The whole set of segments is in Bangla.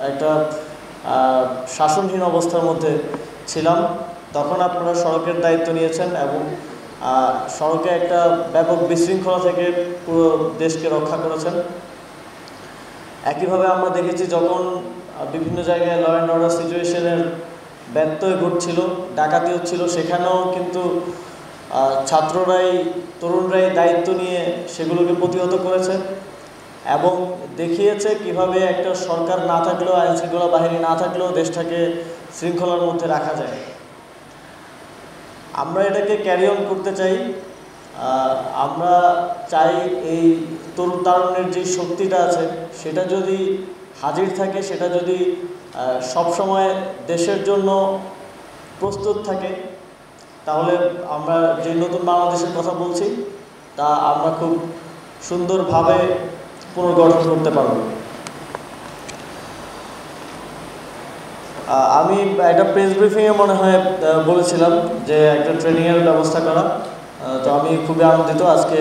একটা শাসনহীন অবস্থার মধ্যে ছিলাম, তখন আপনারা সড়কের দায়িত্ব নিয়েছেন এবং সড়কে একটা ব্যাপক বিশৃঙ্খলা থেকে পুরো দেশকে রক্ষা করেছেন। একইভাবে আমরা দেখেছি যখন বিভিন্ন জায়গায় ল অ্যান্ড অর্ডার সিচুয়েশনের ব্যত্যয় ঘটছিল, ডাকাতি হচ্ছিল, সেখানেও কিন্তু ছাত্ররাই, তরুণরাই দায়িত্ব নিয়ে সেগুলোকে প্রতিহত করেছে এবং দেখিয়েছে কিভাবে একটা সরকার না থাকলেও, আইনশৃঙ্খলা বাহিনী না থাকলেও দেশটাকে শৃঙ্খলার মধ্যে রাখা যায়। আমরা এটাকে ক্যারি অন করতে চাই। আমরা চাই এই তরুণ তারুণ্যের যে শক্তিটা আছে সেটা যদি হাজির থাকে, সেটা যদি সবসময় দেশের জন্য প্রস্তুত থাকে, তাহলে আমরা যে নতুন বাংলাদেশের কথা বলছি তা আমরা খুব সুন্দরভাবে পুনর্গঠন করতে পারব। আমি একটা প্রেস ব্রিফিংয়ে মনে হয় বলেছিলাম যে একটা ট্রেনিংয়ের ব্যবস্থা করা, তো আমি খুবই আনন্দিত আজকে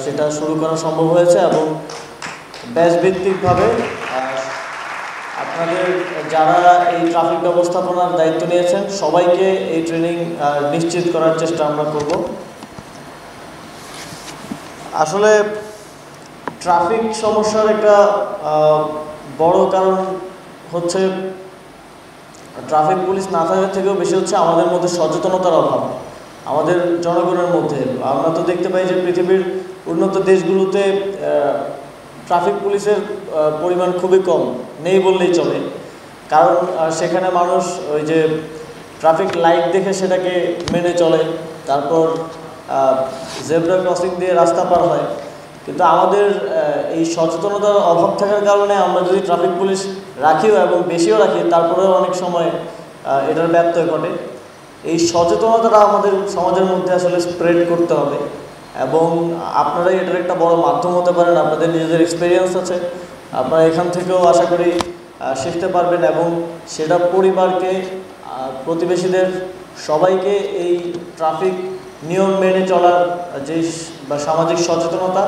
সেটা শুরু করা সম্ভব হয়েছে এবং ব্যাচভিত্তিকভাবে আপনাদের যারা এই ট্রাফিক ব্যবস্থাপনার দায়িত্ব নিয়েছেন সবাইকে এই ট্রেনিং নিশ্চিত করার চেষ্টা আমরা করব। আসলে ট্রাফিক সমস্যার একটা বড় কারণ হচ্ছে ট্রাফিক পুলিশ না থাকার থেকেও বেশি হচ্ছে আমাদের মধ্যে সচেতনতার অভাব, আমাদের জনগণের মধ্যে। আমরা তো দেখতে পাই যে পৃথিবীর উন্নত দেশগুলোতে ট্রাফিক পুলিশের পরিমাণ খুবই কম, নেই বললেই চলে। কারণ সেখানে মানুষ ওই যে ট্রাফিক লাইট দেখে সেটাকে মেনে চলে, তারপর জেব্রা ক্রসিং দিয়ে রাস্তা পার হয়। কিন্তু আমাদের এই সচেতনতার অভাব থাকার কারণে আমরা যদি ট্রাফিক পুলিশ রাখিও এবং বেশিও রাখি, তারপরেও অনেক সময় এটার ব্যত্যয় ঘটে। এই সচেতনতাটা আমাদের সমাজের মধ্যে আসলে স্প্রেড করতে হবে এবং আপনারাই এটার একটা বড় মাধ্যম হতে পারেন। আপনাদের নিজেদের এক্সপিরিয়েন্স আছে, আপনারা এখান থেকেও আশা করি শিখতে পারবেন এবং সেটা পরিবারকে, প্রতিবেশীদের সবাইকে এই ট্রাফিক নিয়ম মেনে চলার যে বা সামাজিক সচেতনতা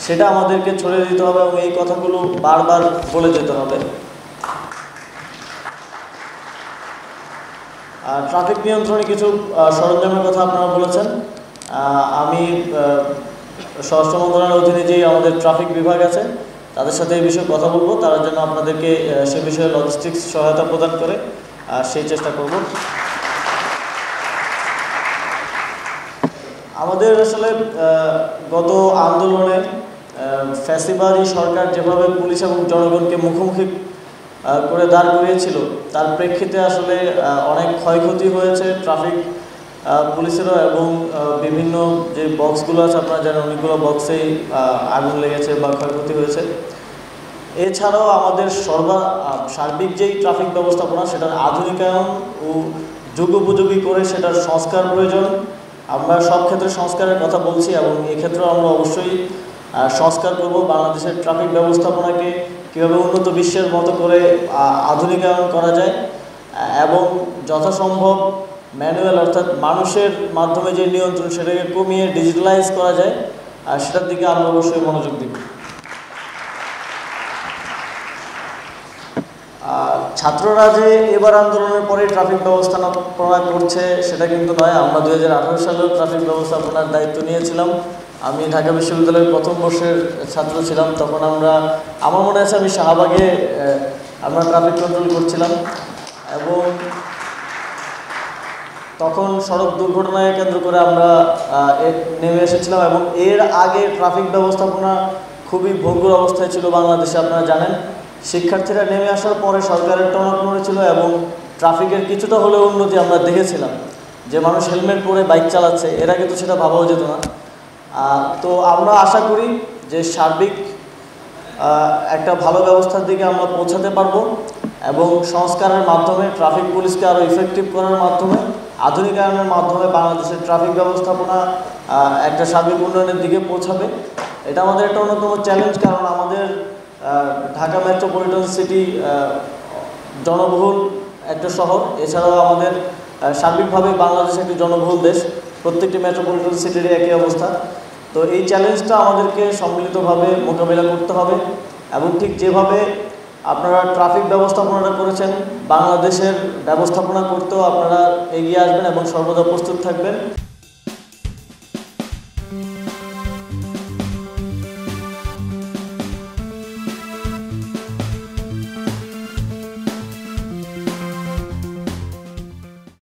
সেটা আমাদেরকে ছড়িয়ে দিতে হবে এবং এই কথাগুলো বারবার বলে যেতে হবে। ট্রাফিক নিয়ন্ত্রণে কিছু সরঞ্জামের কথা আপনারা বলেছেন। আমি স্বরাষ্ট্র মন্ত্রণালয়ের অধীনে যেই আমাদের ট্রাফিক বিভাগ আছে তাদের সাথে এই বিষয়ে কথা বলবো, তারা যেন আপনাদেরকে সে বিষয়ে লজিস্টিক্স সহায়তা প্রদান করে সেই চেষ্টা করব। আমাদের আসলে গত আন্দোলনে ফ্যাসিবাদী সরকার যেভাবে পুলিশ এবং জনগণকে মুখোমুখি করে দাঁড় করিয়েছিল তার প্রেক্ষিতে আসলে অনেক ক্ষয়ক্ষতি হয়েছে ট্রাফিক পুলিশেরও এবং বিভিন্ন যে বক্সগুলো আছে আপনারা জানেন অনেকগুলো বক্সেই আগুন লেগেছে বা ক্ষয়ক্ষতি হয়েছে। এছাড়াও আমাদের সার্বিক যেই ট্রাফিক ব্যবস্থাপনা সেটার আধুনিকায়ন ও যুগোপযোগী করে সেটার সংস্কার প্রয়োজন। আমরা সব ক্ষেত্রে সংস্কারের কথা বলছি এবং এক্ষেত্রেও আমরা অবশ্যই সংস্কার করব। বাংলাদেশের ট্রাফিক ব্যবস্থাপনাকে কীভাবে উন্নত বিশ্বের মতো করে আধুনিকায়ন করা যায় এবং যথাসম্ভব ম্যানুয়াল অর্থাৎ মানুষের মাধ্যমে যে নিয়ন্ত্রণ সেটাকে কমিয়ে ডিজিটালাইজ করা যায় সেটার দিকে আমরা অবশ্যই মনোযোগ দিব। ছাত্ররা যে এবার আন্দোলনের পরে ট্রাফিক ব্যবস্থাপনা করছে সেটা কিন্তু নয়। আমরা 2018 সালেও ট্রাফিক ব্যবস্থাপনার দায়িত্ব নিয়েছিলাম। আমি ঢাকা বিশ্ববিদ্যালয়ের প্রথম বর্ষের ছাত্র ছিলাম, তখন আমার মনে আছে আমি শাহবাগে আমরা ট্রাফিক কন্ট্রোল করছিলাম এবং তখন সড়ক দুর্ঘটনাকে কেন্দ্র করে আমরা নেমে এসেছিলাম এবং এর আগে ট্রাফিক ব্যবস্থাপনা খুবই ভঙ্গুর অবস্থায় ছিল বাংলাদেশে, আপনারা জানেন। শিক্ষার্থীরা নেমে আসার পরে সরকারের টনক ছিল এবং ট্রাফিকের কিছুটা হলেও উন্নতি আমরা দেখেছিলাম। যে মানুষ হেলমেট পরে বাইক চালাচ্ছে, এর আগে তো সেটা ভাবাও যেত না। তো আমরা আশা করি যে সার্বিক একটা ভালো ব্যবস্থার দিকে আমরা পৌঁছাতে পারবো এবং সংস্কারের মাধ্যমে ট্রাফিক পুলিশকে আরও ইফেক্টিভ করার মাধ্যমে, আধুনিকায়নের মাধ্যমে বাংলাদেশের ট্রাফিক ব্যবস্থাপনা একটা সার্বিক উন্নয়নের দিকে পৌঁছাবে। এটা আমাদের একটা অন্যতম চ্যালেঞ্জ, কারণ আমাদের ঢাকা মেট্রোপলিটন সিটি জনবহুল একটা শহর। এছাড়াও আমাদের সার্বিকভাবে বাংলাদেশ একটি জনবহুল দেশ, প্রত্যেকটি মেট্রোপলিটন সিটির একই অবস্থা। তো এই চ্যালেঞ্জটা আমাদেরকে সম্মিলিতভাবে মোকাবিলা করতে হবে এবং ঠিক যেভাবে আপনারা ট্রাফিক ব্যবস্থাপনাটা করেছেন, বাংলাদেশের ব্যবস্থাপনা করতেও আপনারা এগিয়ে আসবেন এবং সর্বদা প্রস্তুত থাকবেন।